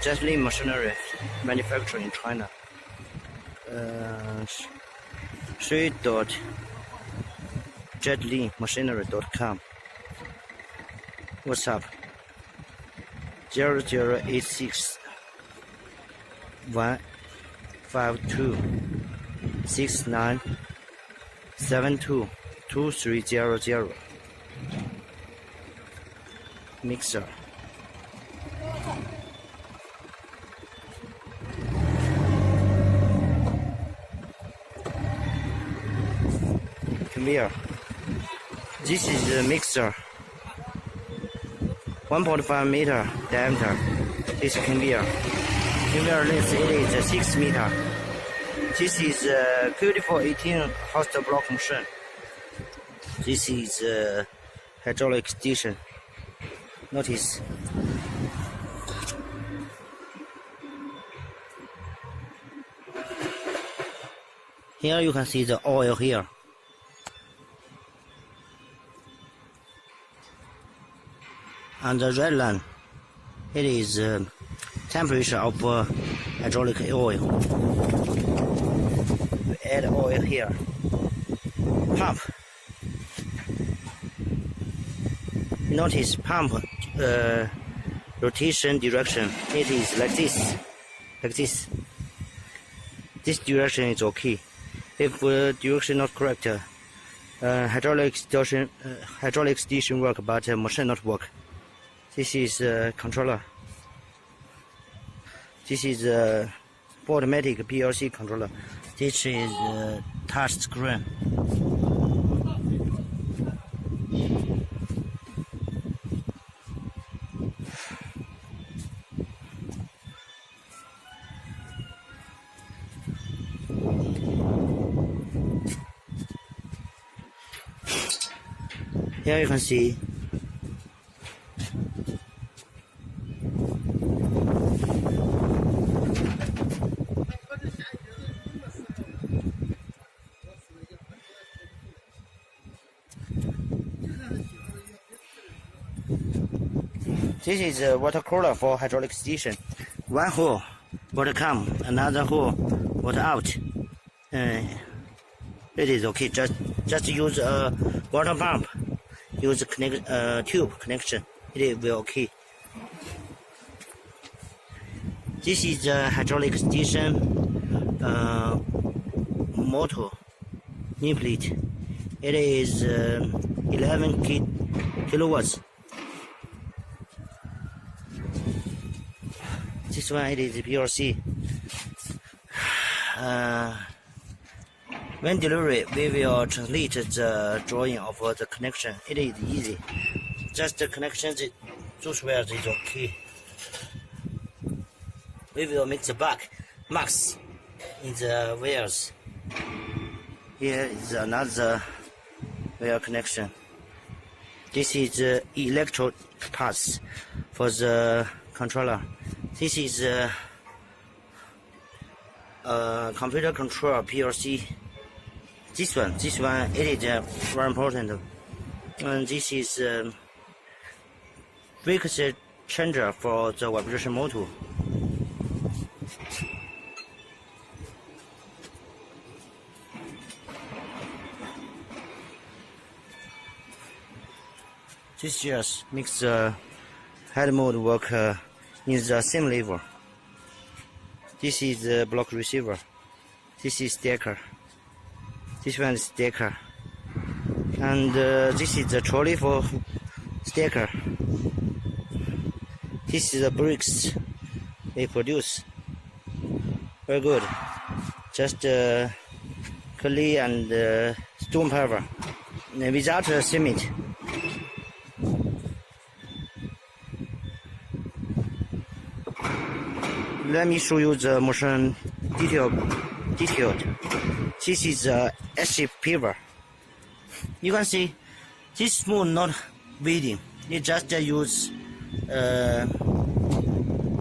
GiantLin machinery manufactured in China. 3.GiantLinmachinery.com. What's up? 0086 152 6972 2300. Mixer. Conveyor. This is the mixer. 1.5 meter diameter. This conveyor. Conveyor length it is 6 meter. This is QT4-18 host block machine. This is hydraulic station. Notice. Here you can see the oil here. And the red line, it is temperature of hydraulic oil. We add oil here. Pump. Notice pump rotation direction. It is like this, This direction is okay. If direction not correct, hydraulic station work, but machine not work. This is controller. This is automatic PLC controller. This is touch screen. Here you can see this is a water cooler for hydraulic station. One hole water come, another hole water out. It is okay. Just use a water pump. Use a tube connection. It will okay. This is the hydraulic station motor nameplate. It is 11 kilowatts. This one it is PLC. When delivery, we will translate the drawing of the connection. It is easy. Just the connections, those wires is okay. We will make the marks in the wires. Here is another wire connection. This is the electrode parts for the controller. This is computer control PLC. This one, it is very important. And this is frequency changer for the vibration motor. This just makes the head mode work in the same level. This is the block receiver. This is stacker. This one is stacker. And this is the trolley for stacker. This is the bricks they produce. Very good. Just clay and stone pavement without cement. Let me show you the machine detailed. This is the S-shape paver. You can see this spoon not bleeding. It just use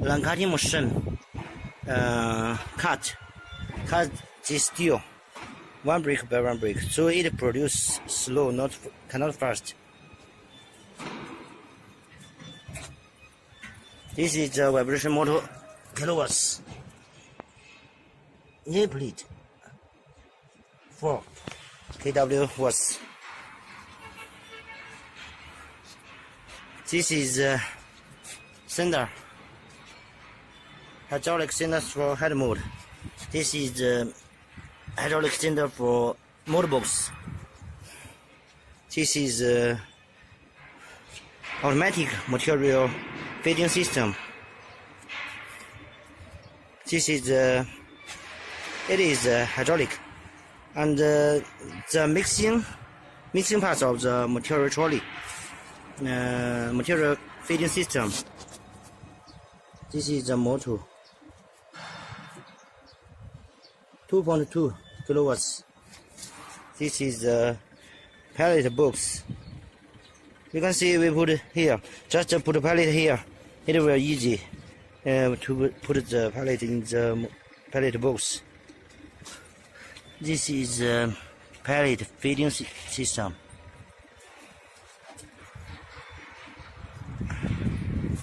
line cutting machine cut this steel one brick by one brick, so it produce slow, cannot fast. This is the vibration motor kilowatts. Knee plate 4 kW watts. This is cylinder, hydraulic cylinder for head mode. This is the hydraulic cylinder for motor box. This is automatic material feeding system. This is it is hydraulic, and the mixing parts of the material trolley, material feeding system. This is the motor, 2.2 kilowatts. This is the pallet box. You can see we put it here. Just put the pallet here. It will be easy to put the pallet in the pallet box. This is pallet feeding system.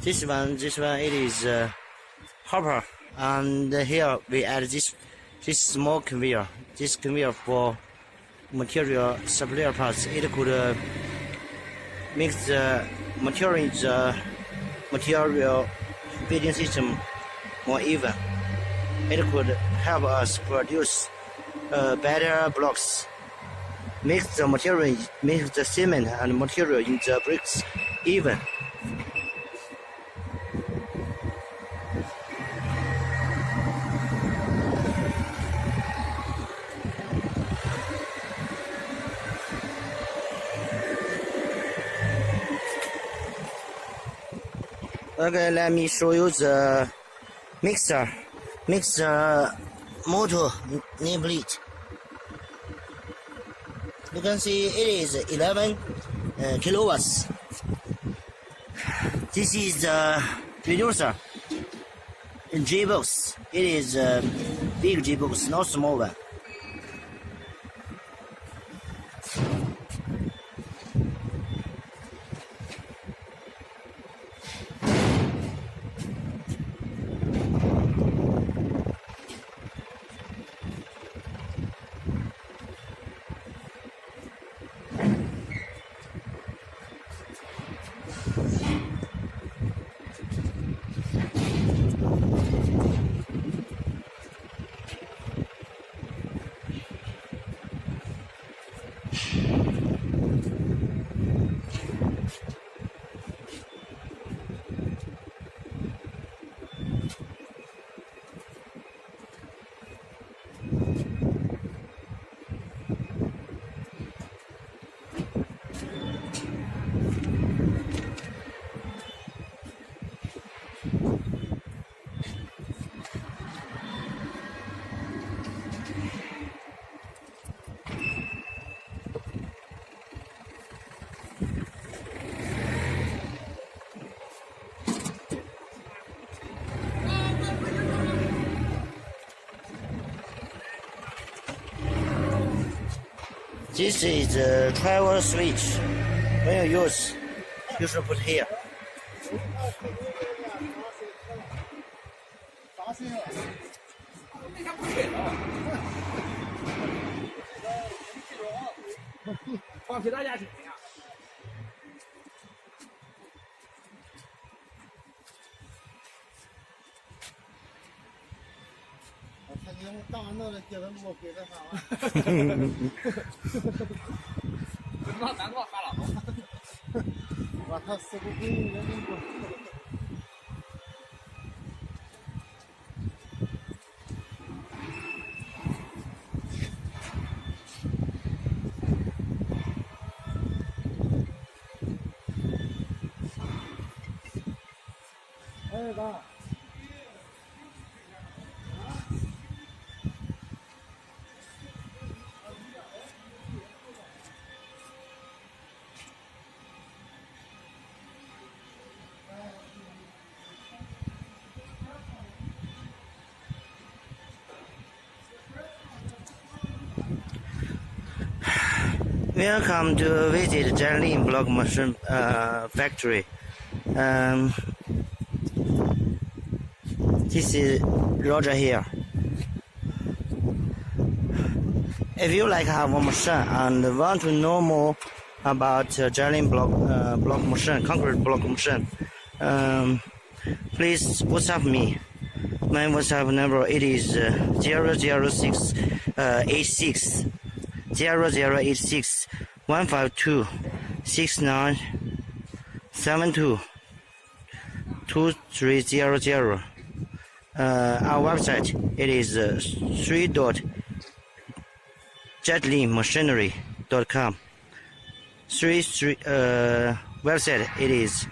This one it is hopper, and here we add this small conveyor. This conveyor for material supplier parts. It could make the material in the material feeding system more even. It could help us produce better blocks. Make the cement and material in the bricks even. Okay, let me show you the mixer motor knee plate. You can see it is 11 kilowatts. This is the reducer G-box. It is a big G-box, not small one. This is the travel switch. When you use, you should put here. Welcome to visit GiantLin block machine factory. This is Roger here. If you like our machine and want to know more about GiantLin block machine, concrete block machine, please WhatsApp me. My WhatsApp number it is 006 86 0086 152 6972 2300. Our website it is 3.GiantLinMachinery.com. Website it is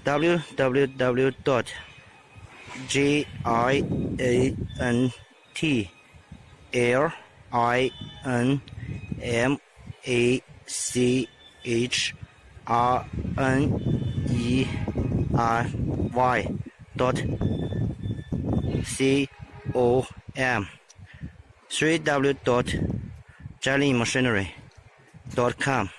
www.GiantLinMachinery.com.